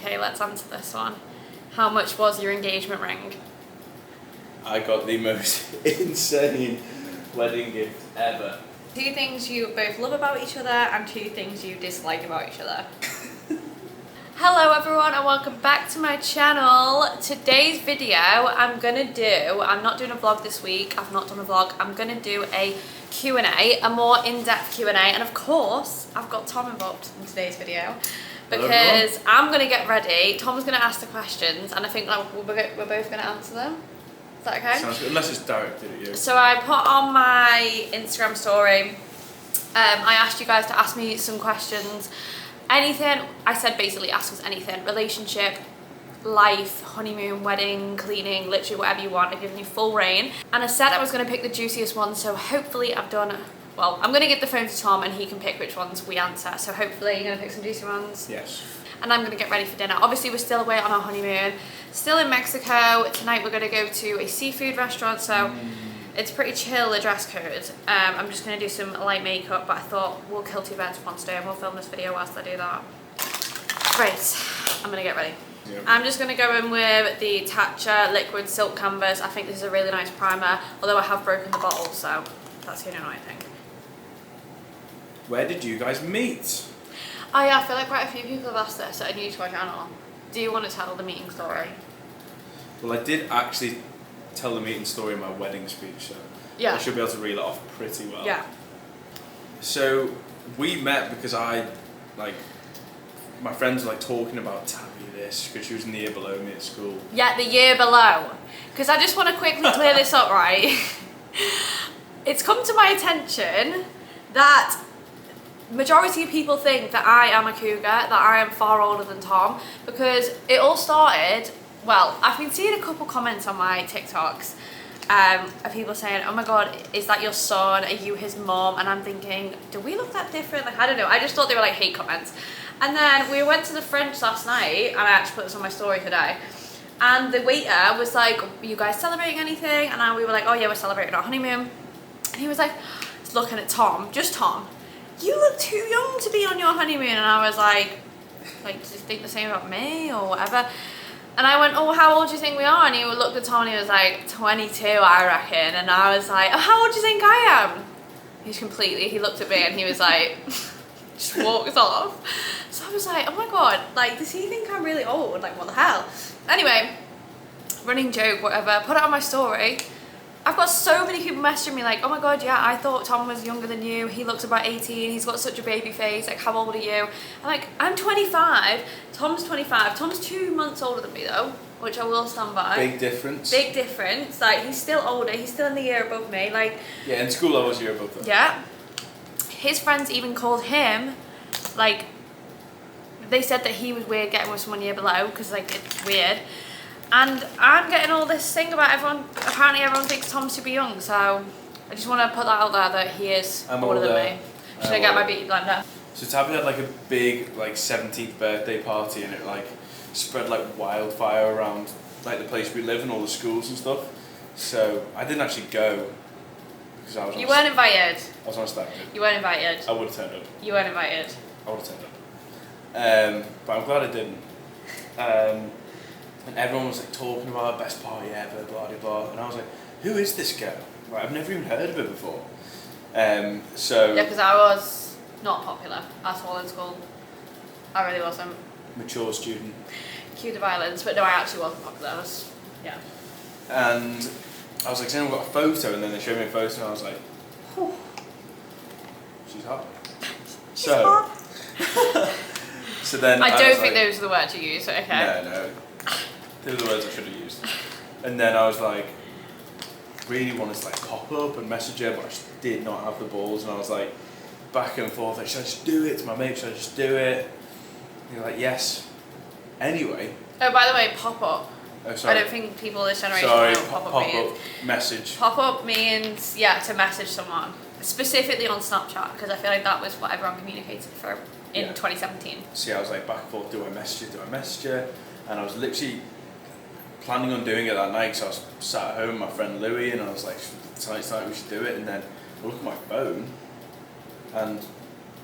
Okay, let's answer this one. How much was your engagement ring? I got the most insane wedding gift ever. 2 things you both love about each other and 2 things you dislike about each other. Hello everyone and welcome back to my channel. Today's video I'm not doing a vlog this week, I've not done a vlog, I'm gonna do a Q&A, a more in-depth Q&A, and of course I've got Tom involved in today's video because I'm gonna get ready, Tom's gonna ask the questions and I think like, we're both gonna answer them. Is that okay? Sounds good, unless it's directed at you. So I put on my Instagram story, I asked you guys to ask me some questions. Anything, I said basically ask us anything. Relationship, life, honeymoon, wedding, cleaning, literally whatever you want. I've given you full reign. And I said I was going to pick the juiciest one, so hopefully I've done, well, I'm going to give the phone to Tom and he can pick which ones we answer. So hopefully you're going to pick some juicy ones. Yes. And I'm going to get ready for dinner. Obviously we're still away on our honeymoon, still in Mexico. Tonight we're going to go to a seafood restaurant, so it's pretty chill, the dress code. I'm just going to do some light makeup, but I thought we'll kill 2 birds with one stone. We'll film this video whilst I do that. Right, I'm going to get ready. Yep. I'm just going to go in with the Tatcha Liquid Silk Canvas. I think this is a really nice primer, although I have broken the bottle, so that's the only one I think. Where did you guys meet? Oh yeah, I feel like quite a few people have asked this, so I new to our channel. Do you want to tell the meeting story? Well, I did actually tell the meeting story in my wedding speech, so yeah. I should be able to reel it off pretty well. Yeah. So we met because my friends were like talking about Tabby this, because she was in the year below me at school. Yeah, the year below. Because I just want to quickly clear this up, right? It's come to my attention that majority of people think that I am a cougar, that I am far older than Tom, because it all started, well, I've been seeing a couple comments on my TikToks of people saying, oh my god, is that your son? Are you his mom? And I'm thinking, do we look that different? Like, I don't know, I just thought they were like hate comments. And then we went to the French last night, and I actually put this on my story today, and the waiter was like, are you guys celebrating anything? And we were like, oh yeah, we're celebrating our honeymoon. And he was like, looking at Tom, just Tom, you look too young to be on your honeymoon. And I was like, do you think the same about me or whatever? And I went, oh, how old do you think we are? And he looked at Tom and he was like, 22, I reckon. And I was like, oh, how old do you think I am? He looked at me and he was like, just walked off. So I was like, oh my god, like, does he think I'm really old? Like, what the hell? Anyway, running joke, whatever, put it on my story. I've got so many people messaging me like, oh my god, yeah, I thought Tom was younger than you. He looks about 18. He's got such a baby face. Like, how old are you? I'm like, I'm 25. Tom's 25. Tom's 2 months older than me though, which I will stand by. Big difference. Big difference. Like, he's still older. He's still in the year above me. Like, yeah, in school I was a year above them. Yeah. His friends even called him, like, they said that he was weird getting with someone year below because, like, it's weird. And I'm getting all this thing about everyone, apparently everyone thinks Tom's super young, so I just want to put that out there that he is older than me. Should I get my beauty blender? So Tabby had like a big like 17th birthday party, and it like spread like wildfire around like the place we live and all the schools and stuff. So I didn't actually go because I was You weren't invited. I was on a stag do. You weren't invited. I would have turned up. You weren't invited. I would have turned up. But I'm glad I didn't. And everyone was like talking about our best party ever, blah blah blah, and I was like, who is this girl? Like, I've never even heard of her before. So yeah, because I was not popular at all in school. I really wasn't. Mature student. Cue the violence, but no, I actually wasn't popular. Yeah. And I was like, saying, I've got a photo, and then they showed me a photo, and I was like, whew, she's hot. She's hot. So then I don't think those are the words you use, okay? No. They were the words I should have used. And then I was like, really wanted to like pop up and message her, but I just did not have the balls. And I was like, back and forth, like, should I just do it? To my mate, should I just do it? And you're like, yes. Anyway. Oh, by the way, pop up. Oh, sorry. I don't think people of this generation know what pop up means. Message. Pop up means, yeah, to message someone. Specifically on Snapchat, because I feel like that was what everyone communicated for in 2017. So yeah, I was like back and forth, do I message her? Do I message her? And I was literally planning on doing it that night, so I was sat at home with my friend Louis, and I was like, tonight we should do it. And then I look at my phone, and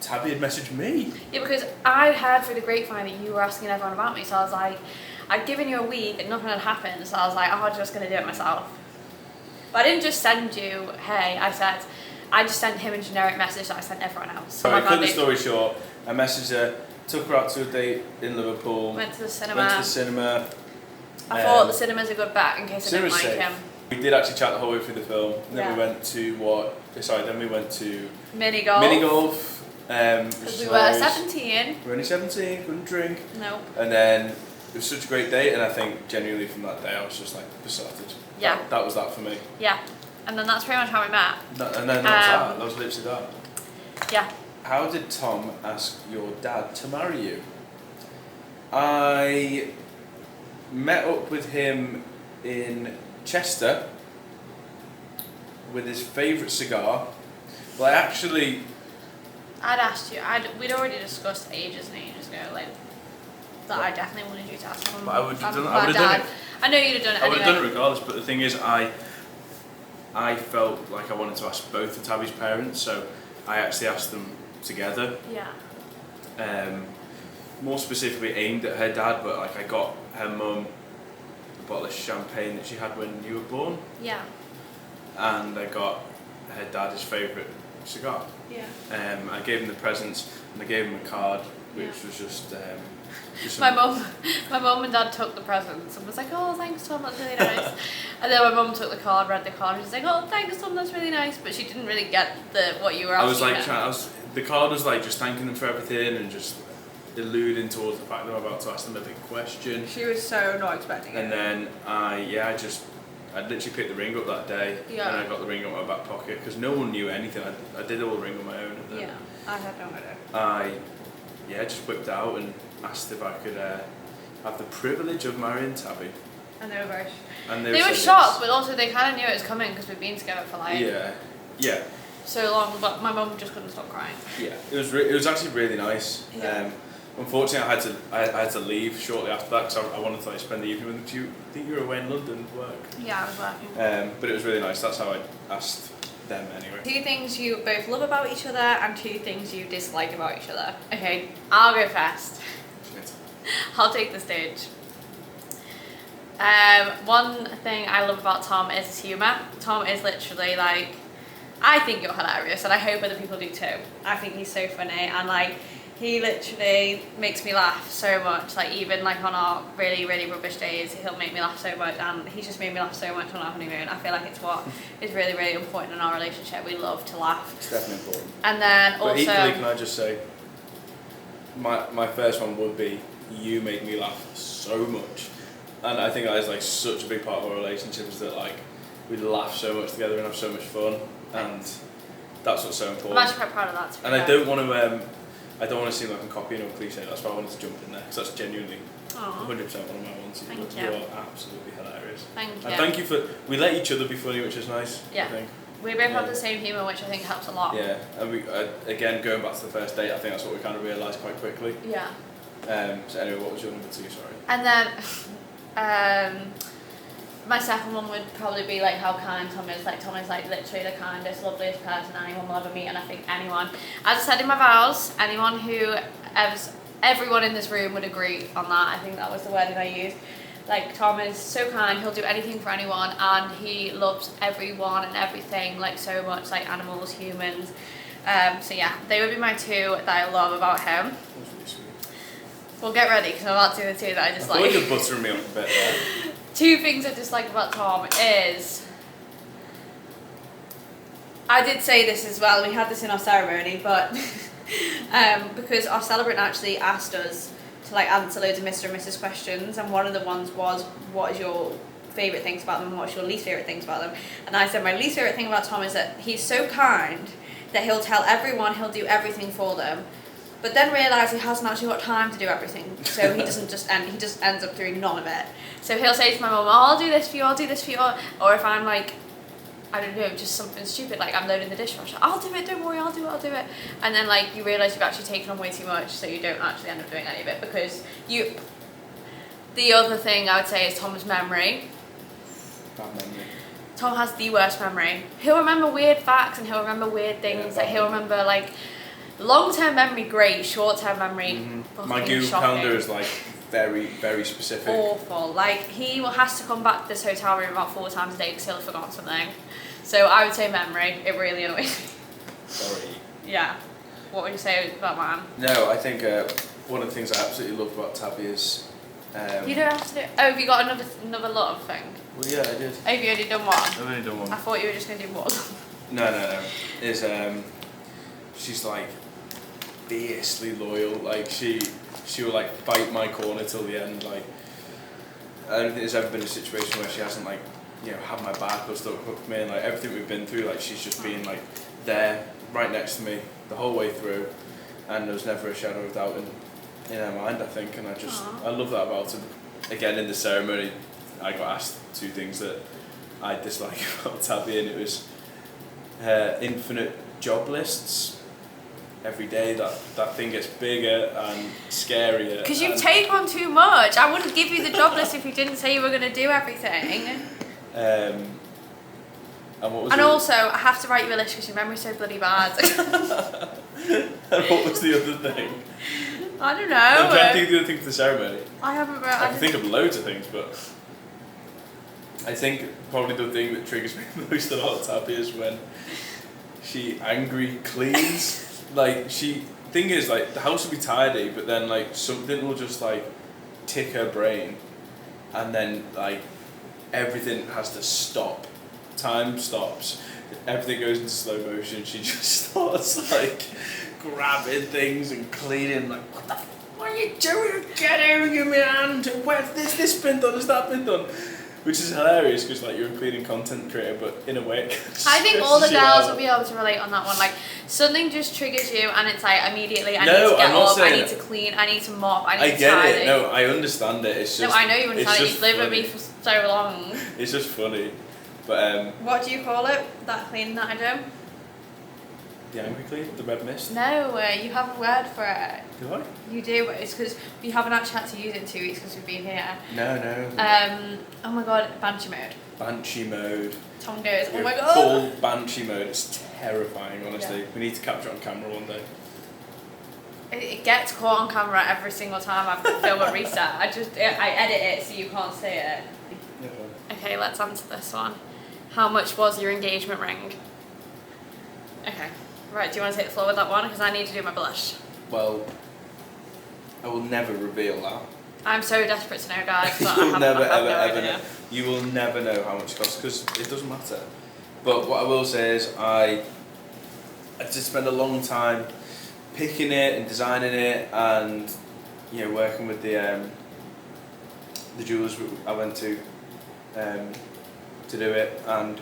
Tabby had messaged me. Yeah, because I heard through the grapevine that you were asking everyone about me, so I was like, I'd given you a week and nothing had happened, so I was like, oh, I'm just going to do it myself. But I didn't just send you, hey, I just sent him a generic message that I sent everyone else. So I cut the story short, I messaged her, took her out to a date in Liverpool. Went to the cinema. I thought the cinema's a good bet in case I didn't like him. We did actually chat the whole way through the film. Then we went to mini golf. Mini golf. Because we were 17. We were only 17, couldn't drink. No. And then it was such a great date, and I think genuinely from that day I was just like besotted. Yeah. That was that for me. Yeah. And then that's pretty much how we met. And then that was literally that. Yeah. How did Tom ask your dad to marry you? I met up with him in Chester with his favourite cigar. Well, I'd asked you. We'd already discussed ages and ages ago, like that. I definitely wanted you to ask him. But I would have done it. I know you'd have done it. I would have done it regardless. But the thing is, I felt like I wanted to ask both of Tabby's parents, so I actually asked them together. Yeah. More specifically aimed at her dad, but like I got her mum a bottle of champagne that she had when you were born. Yeah. And I got her dad his favourite cigar. Yeah. I gave him the presents and I gave him a card, which was just my mum and dad took the presents and was like, oh, thanks Tom, that's really nice. And then my mum took the card, read the card, and she's like, oh, thanks Tom, that's really nice. But she didn't really get what you were asking. The card was like just thanking them for everything and just alluding towards the fact that I'm about to ask them a big question. She was so not expecting it. And then I literally picked the ring up that day, and I got the ring out of my back pocket because no one knew anything. I did all the ring on my own. And then I had no idea. I just whipped out and asked if I could have the privilege of marrying Tabby. And they were very they were shocked, but also they kind of knew it was coming because we've been together for like so long. But my mum just couldn't stop crying. Yeah, it was actually really nice. Yeah. Unfortunately, I had to leave shortly after that because I wanted to spend the evening with them. I think you were away in London to work. Yeah, I was working. But it was really nice. That's how I asked them anyway. 2 things you both love about each other and 2 things you dislike about each other. Okay, I'll go first. I'll take the stage. One thing I love about Tom is his humour. Tom is literally like, I think you're hilarious and I hope other people do too. I think he's so funny and like, he literally makes me laugh so much, like even like on our really, really rubbish days, he'll make me laugh so much, and he's just made me laugh so much on our honeymoon. I feel like it's what is really, really important in our relationship. We love to laugh. It's definitely important. And then but equally, can I just say, my first one would be, you make me laugh so much. And I think that is like such a big part of our relationship, is that like, we laugh so much together and have so much fun, and that's what's so important. I'm actually quite proud of that. And I don't want to seem like I'm copying or cliche, that's why I wanted to jump in there, because that's genuinely 100% one of my ones. Thank you. You are absolutely hilarious. Thank you. And thank you we let each other be funny, which is nice. Yeah. I think. We both have the same humour, which I think helps a lot. Yeah, and we again, going back to the first date, I think that's what we kind of realised quite quickly. Yeah. So anyway, what was your number 2, sorry? And then, my second one would probably be like how kind Tom is. Like Tom is like literally the kindest, loveliest person anyone will ever meet, and I think anyone, as I said in my vows, everyone in this room would agree on that. I think that was the wording I used. Like Tom is so kind, he'll do anything for anyone, and he loves everyone and everything like so much, like animals, humans. So yeah, they would be my 2 that I love about him. That's really sweet. Well, get ready because I'm about to do the 2 that I dislike. I thought you were buttering me up a bit there. 2 things I dislike about Tom is, I did say this as well, we had this in our ceremony, but because our celebrant actually asked us to like answer loads of Mr. and Mrs. questions, and one of the ones was, what is your favourite things about them and what's your least favourite things about them? And I said my least favourite thing about Tom is that he's so kind that he'll tell everyone he'll do everything for them, but then realise he hasn't actually got time to do everything, so he he just ends up doing none of it. So he'll say to my mum, oh, I'll do this for you, I'll do this for you, or if I'm like, I don't know, just something stupid, like I'm loading the dishwasher, I'll do it, don't worry, I'll do it. And then like you realise you've actually taken on way too much, so you don't actually end up doing any of it, because the other thing I would say is Tom's memory. Bad memory. Tom has the worst memory. He'll remember weird facts and he'll remember weird things, like he'll remember like Long-term memory, great. Short-term memory, My Google Calendar is like very, very specific. Awful. Like, he has to come back to this hotel room about 4 times a day because he'll have forgotten something. So I would say memory. It really annoys me. Sorry. Yeah. What would you say about mine? No, I think one of the things I absolutely love about Tabby is... you don't have to do... Oh, have you got another love thing? Well, yeah, I did. Oh, have you only done one? I've only done one. I thought you were just going to do one. No. Is she's like fiercely loyal. Like she will like fight my corner till the end. Like I don't think there's ever been a situation where she hasn't like had my back or stuck up for me. And like everything we've been through, like she's just been like there, right next to me the whole way through, and there was never a shadow of doubt in her mind. I think, and I love that about her. Again, in the ceremony, I got asked 2 things that I dislike about Tabby, and it was her infinite job lists. Every day that thing gets bigger and scarier. Because you take on too much. I wouldn't give you the job list if you didn't say you were going to do everything. And what was and also, I have to write you a list because your memory's so bloody bad. And what was the other thing? I don't know. I'm trying to think of the other thing for the ceremony. I haven't wrote... I can think of loads of things, but I think probably the thing that triggers me most about Tabby is when she angry cleans. Like thing is like the house will be tidy, but then like something will just like tick her brain, and then like everything has to stop. Time stops. Everything goes into slow motion. She just starts like grabbing things and cleaning. Like, what are you doing? Get out of your hand! Where's this been done? Has that been done? Which is hilarious because like you're a cleaning content creator, but in a way I think all the girls will be able to relate on that one. Like something just triggers you and it's like immediately I need to get up, I need to clean, I need to mop, I need to tidy. I get it, no, I understand it. It's just no, I know you understand it, you've lived with me for so long. It's just funny. But what do you call it, that cleaning that I do? The angry clean? The red mist? No, you have a word for it. Do I? You do, it's because we haven't actually had to use it in 2 weeks because we've been here. No. Oh my god, banshee mode. Banshee mode. Tom goes, oh my god. Full banshee mode, it's terrifying, honestly. Yeah. We need to capture it on camera one day. It gets caught on camera every single time I film a reset. I edit it so you can't see it. Yeah. Okay, let's answer this one. How much was your engagement ring? Okay. Right, do you want to take the floor with that one? Because I need to do my blush. Well, I will never reveal that. I'm so desperate to know, guys. But You'll never, ever know. You will never know how much it costs because it doesn't matter. But what I will say is I did spend a long time picking it and designing it and working with the jewellers I went to do it, and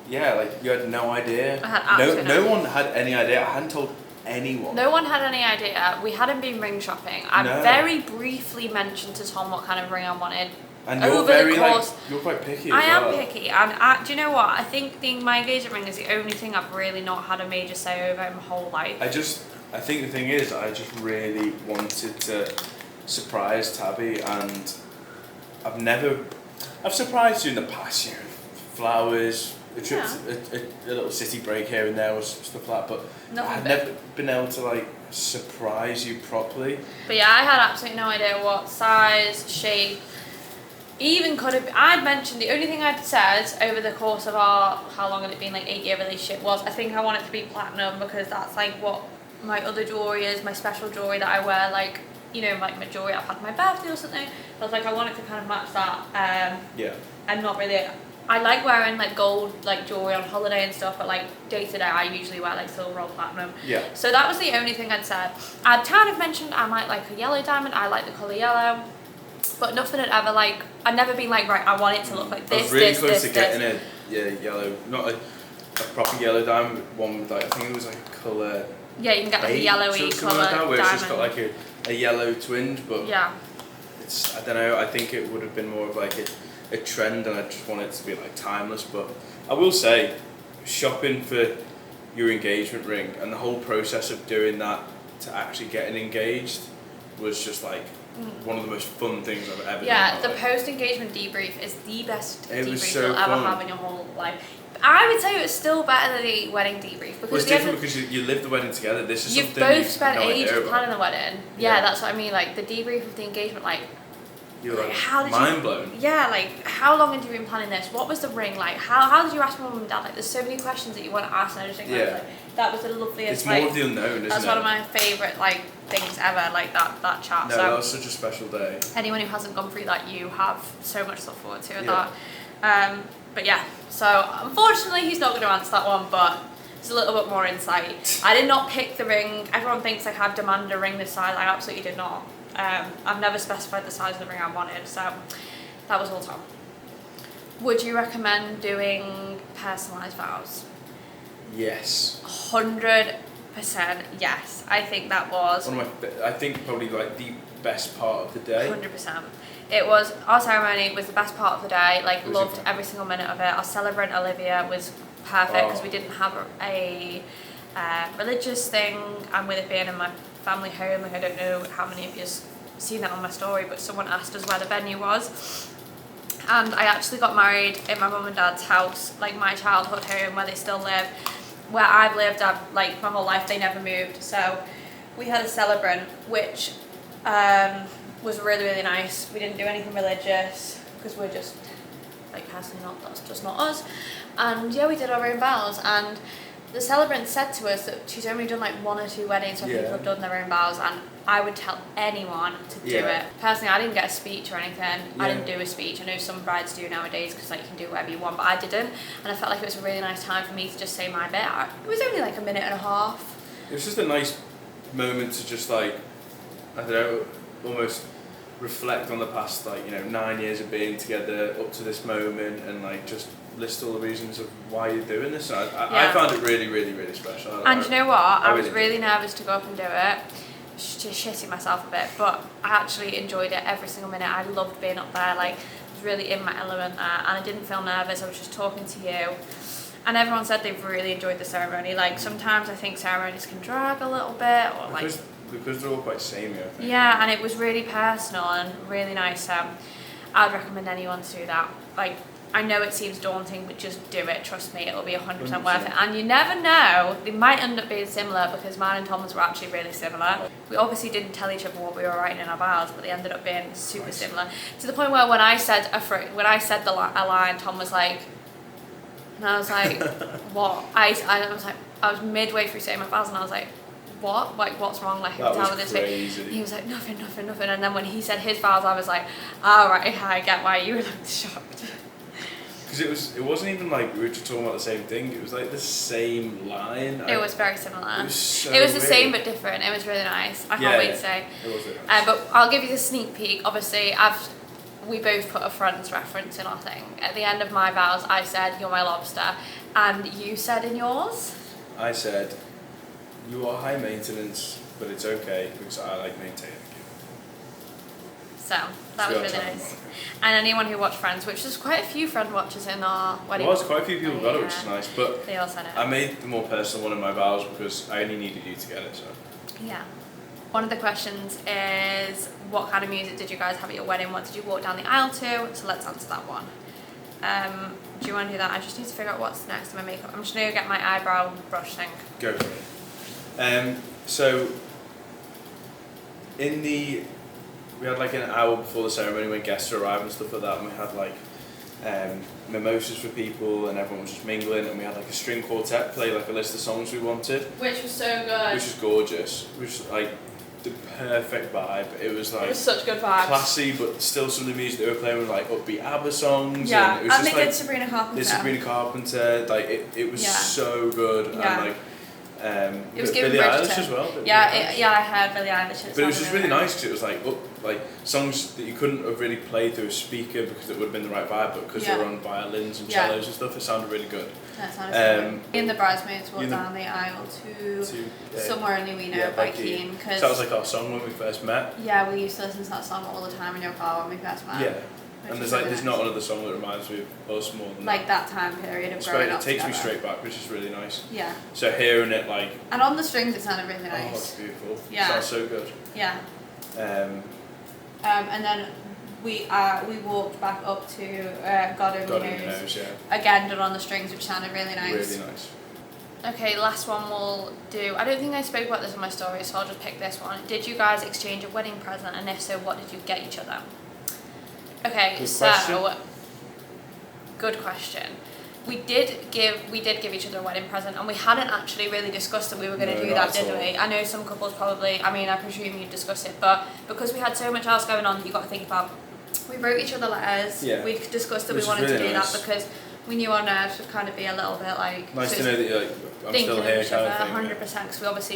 yeah, like you had no idea. I had absolutely no one had any idea. I hadn't told anyone. No one had any idea. We hadn't been ring shopping. I very briefly mentioned to Tom what kind of ring I wanted. And you're very you're quite picky. I am picky, and do you know what? I think my engagement ring is the only thing I've really not had a major say over in my whole life. I think the thing is, I just really wanted to surprise Tabby, and I've surprised you in the past, flowers, a trip, a little city break here and there or stuff like that, but I've never been able to like surprise you properly. But yeah, I had absolutely no idea what size, shape, even could have. I'd mentioned the only thing I'd said over the course of our, how long had it been, like 8-year relationship, was I think I want it to be platinum because that's like what my other jewellery is, my special jewellery that I wear, like, like my jewellery I've had my birthday or something. I was like, I want it to kind of match that. I'm not really. I like wearing like gold like jewellery on holiday and stuff, but like day to day I usually wear like silver or platinum. Yeah. So that was the only thing I'd said. I'd kind of mentioned I might like a yellow diamond. I like the colour yellow, but nothing had ever like. I'd never been like, right, I want it to look like this. I was really close to getting a yellow, not a proper yellow diamond, one with like I think it was like a colour. Yeah, you can get like a yellowy colour diamond. Where it's just got like a yellow twinge, but yeah. It's, I don't know, I think it would have been more of like a trend, and I just want it to be like timeless. But I will say, shopping for your engagement ring and the whole process of doing that to actually getting engaged was just like one of the most fun things I've ever done. Yeah, the post-engagement debrief is the best It was debrief so you'll ever fun. have in your whole life. I would say it was still better than the wedding debrief because Well, it's at the end different because you live the wedding together. This is you've something both you've spent no ages idea about. planning the wedding. Yeah, that's what I mean. Like the debrief of the engagement, like You're like how did mind blown. Yeah, like how long had you been planning this? What was the ring like? How did you ask mum and dad? Like there's so many questions that you want to ask, and I just think that was the loveliest. It's more of the unknown, isn't it? That's one of my favourite like things ever. Like that chat. No, So that was such a special day. anyone who hasn't gone through that, you have so much to look forward to with that. But yeah, so unfortunately he's not going to answer that one, but there's a little bit more insight. I did not pick the ring. Everyone thinks like I've demanded a ring this size. I absolutely did not. I've never specified the size of the ring I wanted, so that was all Tom. Would you recommend doing personalised vows? Yes. 100% yes. I think that was I think probably like the best part of the day. 100%. It was, our ceremony was the best part of the day, like loved incredible. every single minute of it. Our celebrant Olivia was perfect because we didn't have a religious thing, and with it being in my family home, like I don't know how many of you have seen that on my story, but someone asked us where the venue was. And I actually got married in my mum and dad's house, like my childhood home where they still live. Where I've lived, like my whole life, they never moved. So we had a celebrant, which was really, really nice. We didn't do anything religious because we're just, like personally not, that's just not us. And yeah, we did our own vows. And the celebrant said to us that she's only done like 1 or 2 weddings where people have done their own vows, and I would tell anyone to do it. Personally, I didn't get a speech or anything. I didn't do a speech. I know some brides do nowadays because like you can do whatever you want, but I didn't. And I felt like it was a really nice time for me to just say my bit. It was only like a minute and a half. It was just a nice moment to just like, I don't know, almost reflect on the past, like, 9 years of being together up to this moment, and like just list all the reasons of why you're doing this. And I found it really, really, really special. And you know what? I was really nervous to go up and do it. Just shitting myself a bit, but I actually enjoyed it every single minute. I loved being up there, like I was really in my element there, and I didn't feel nervous. I was just talking to you, and everyone said they've really enjoyed the ceremony. Like sometimes I think ceremonies can drag a little bit, or because they're all quite samey, I think. Yeah, and it was really personal and really nice. I'd recommend anyone to do that. Like, I know it seems daunting, but just do it. Trust me, it'll be 100% worth it. And you never know, they might end up being similar, because mine and Tom's were actually really similar. We obviously didn't tell each other what we were writing in our vows, but they ended up being super similar. To the point where when I said a line, Tom was like, and I was like, what? I was midway through saying my vows, and I was like, what? Like, what's wrong? Like, I can tell with this thing. He was like, nothing. And then when he said his vows, I was like, all right, I get why you were like shocked. Because it wasn't even like we were just talking about the same thing. It was like the same line. It was very similar. It was the weird. same but different. It was really nice. I can't wait to say. It was really nice. But I'll give you the sneak peek. Obviously, we both put a Friends reference in our thing. At the end of my vows, I said, "You're my lobster," and you said in yours. I said, "You are high maintenance, but it's okay because I like maintaining you." So that was really nice. And anyone who watched Friends, which there's quite a few Friend watchers in our wedding. There was quite a few people got it, which is nice. But they all said it. I made the more personal one in my vows because I only needed you to get it. So yeah. One of the questions is, what kind of music did you guys have at your wedding? What did you walk down the aisle to? So let's answer that one. Do you want to do that? I just need to figure out what's next in my makeup. I'm just going to get my eyebrow brush thing. Go for it. So we had like an hour before the ceremony when guests arrived and stuff like that, and we had like mimosas for people, and everyone was just mingling, and we had like a string quartet play like a list of songs we wanted, which was so good, which was gorgeous, which was like the perfect vibe. It was like, it was such good vibes, classy, but still some of the music they were playing was like upbeat ABBA songs. Yeah, and it was and just they like did Sabrina Carpenter. Like it was so good. Yeah. And like it was Billie Eilish as well. I heard Billie Eilish. But it was just really nice because it was like songs that you couldn't have really played through a speaker because it would have been the right vibe, but because they were on violins and cellos and stuff, it sounded really good. That sounded so good. Me and the bridesmaids walked down the aisle to Somewhere in Newlyweds by Keane. So that was like our song when we first met. Yeah, we used to listen to that song all the time in your car when we first met. Yeah. And there's not another song that reminds me of us more than like that time period of growing up. It takes me straight back, which is really nice. Yeah. So hearing it like. And on the strings, it sounded really nice. Oh, it's beautiful. Yeah. It sounds so good. Yeah. And then we walked back up to God Only Knows. Yeah. Again, done on the strings, which sounded really nice. Really nice. Okay, last one we'll do. I don't think I spoke about this in my story, so I'll just pick this one. Did you guys exchange a wedding present, and if so, what did you get each other? Okay, good question. We did give each other a wedding present, and we hadn't actually really discussed that we were going to do that, did we? I know some couples probably, I mean, I presume you'd discuss it, but because we had so much else going on that you got to think about, we wrote each other letters. Yeah. We discussed that we wanted to do that because we knew our nerves would kind of be a little bit like... Nice to know that you're like, I'm still here kind of thing. 100%, because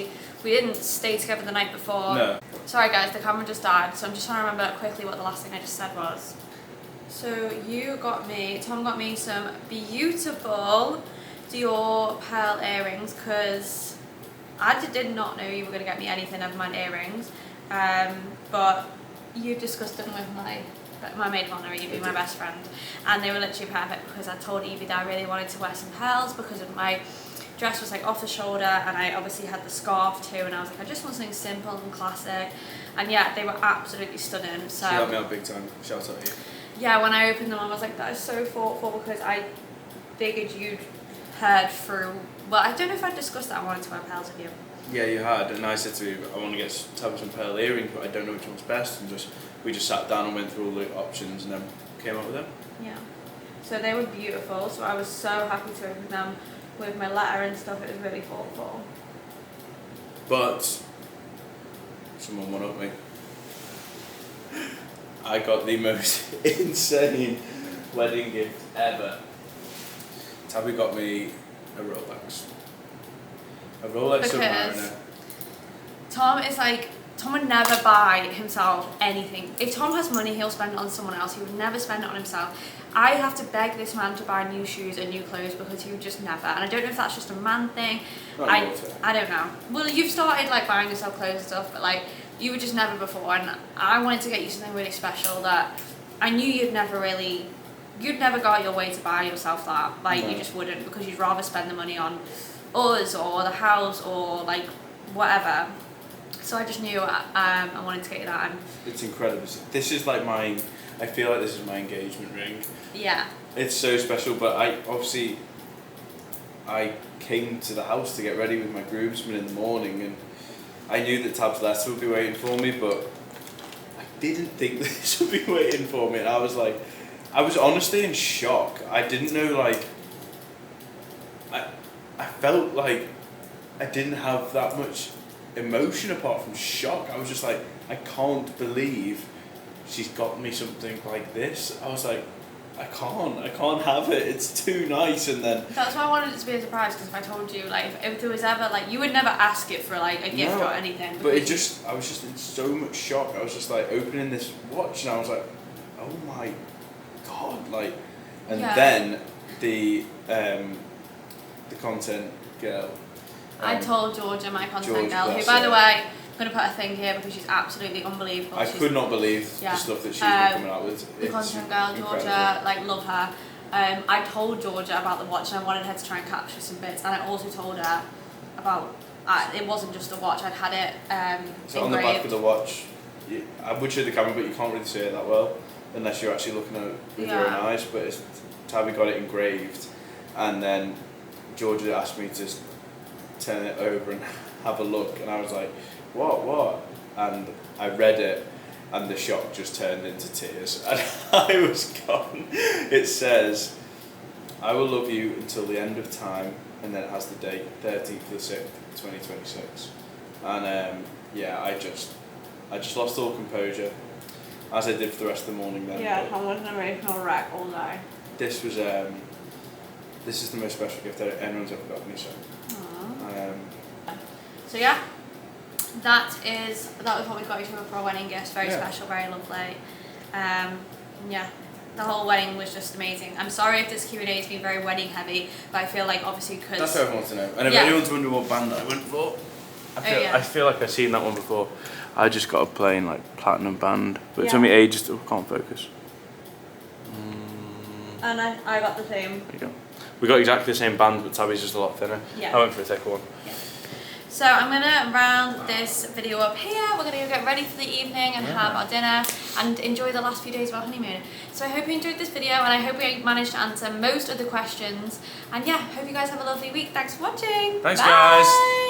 we didn't stay together the night before. No. Sorry guys, the camera just died, so I'm just trying to remember quickly what the last thing I just said was. So Tom got me some beautiful Dior pearl earrings, because I did not know you were going to get me anything, never mind earrings. But you discussed them with my maid of honour, Evie, my best friend, and they were literally perfect, because I told Evie that I really wanted to wear some pearls because of my dress was like off the shoulder, and I obviously had the scarf too, and I was like, I just want something simple and classic, and yeah, they were absolutely stunning. So she helped me out big time. Shout out to you. Yeah, when I opened them, I was like, that is so thoughtful, because I figured you'd heard through. Well, I don't know if I discussed that I wanted to wear pearls with you. Yeah, you had, and I said to you, I want to get some pearl earrings, but I don't know which one's best, and we just sat down and went through all the options, and then came up with them. Yeah. So they were beautiful, so I was so happy to open them with my letter and stuff. It was really thoughtful. But someone one up me. I got the most insane wedding gift ever. Tabby got me a Rolex. A Rolex Submariner. Tom would never buy himself anything. If Tom has money, he'll spend it on someone else. He would never spend it on himself. I have to beg this man to buy new shoes and new clothes, because he would just never. And I don't know if that's just a man thing. I don't know. Well, you've started like buying yourself clothes and stuff, but like you were just never before. And I wanted to get you something really special that I knew you'd never go out your way to buy yourself that. Like you just wouldn't, because you'd rather spend the money on us or the house or like whatever. So I just knew I wanted to get you that. It's incredible. This is like I feel like this is my engagement ring. Yeah. It's so special, but I came to the house to get ready with my groomsmen in the morning, and I knew that Tab's letter would be waiting for me, but I didn't think this would be waiting for me, and I was honestly in shock. I didn't know, like, I felt like I didn't have that much emotion apart from shock. I was just like, I can't believe she's got me something like this. I was like, I can't have it. It's too nice. And then that's why I wanted it to be a surprise, because if I told you, like, if there was ever like, you would never ask it for like a gift or anything. But I was just in so much shock. I was just like opening this watch, and I was like, oh my god, like, and then the content girl. I told Georgia, my content girl, who, by the way, I'm going to put a thing here because she's absolutely unbelievable. I could not believe the stuff that she's been coming out with. The content girl, Georgia, like, love her. I told Georgia about the watch, and I wanted her to try and capture some bits, and I also told her about, it wasn't just a watch, I'd had it so on the back of the watch, I would show the camera, but you can't really see it that well, unless you're actually looking at it with your own eyes, but Tabby got it engraved, and then Georgia asked me to turn it over and have a look, and I was like, what? And I read it, and the shock just turned into tears, and I was gone. It says, I will love you until the end of time, and then it has the date, 13th of the 6th, 2026. And I just lost all composure, as I did for the rest of the morning then. Yeah, I was an emotional wreck all day. This was, this is the most special gift that anyone's ever got me, so. So yeah, that was what we got each other for our wedding gift. Very special, very lovely. Yeah, the whole wedding was just amazing. I'm sorry if this Q&A has been very wedding heavy, but I feel like obviously because... That's what everyone wants to know. And if anyone's wondering what band I went for, I feel like I've seen that one before. I just got a plain like platinum band, but it took me ages to... can't focus. And I got the same. There you go. We got exactly the same band, but Tabby's just a lot thinner. Yeah. I went for a thicker one. Yeah. So I'm gonna round this video up here. We're gonna go get ready for the evening and have our dinner and enjoy the last few days of our honeymoon. So I hope you enjoyed this video and I hope we managed to answer most of the questions. And yeah, hope you guys have a lovely week. Thanks for watching. Thanks, Bye. guys.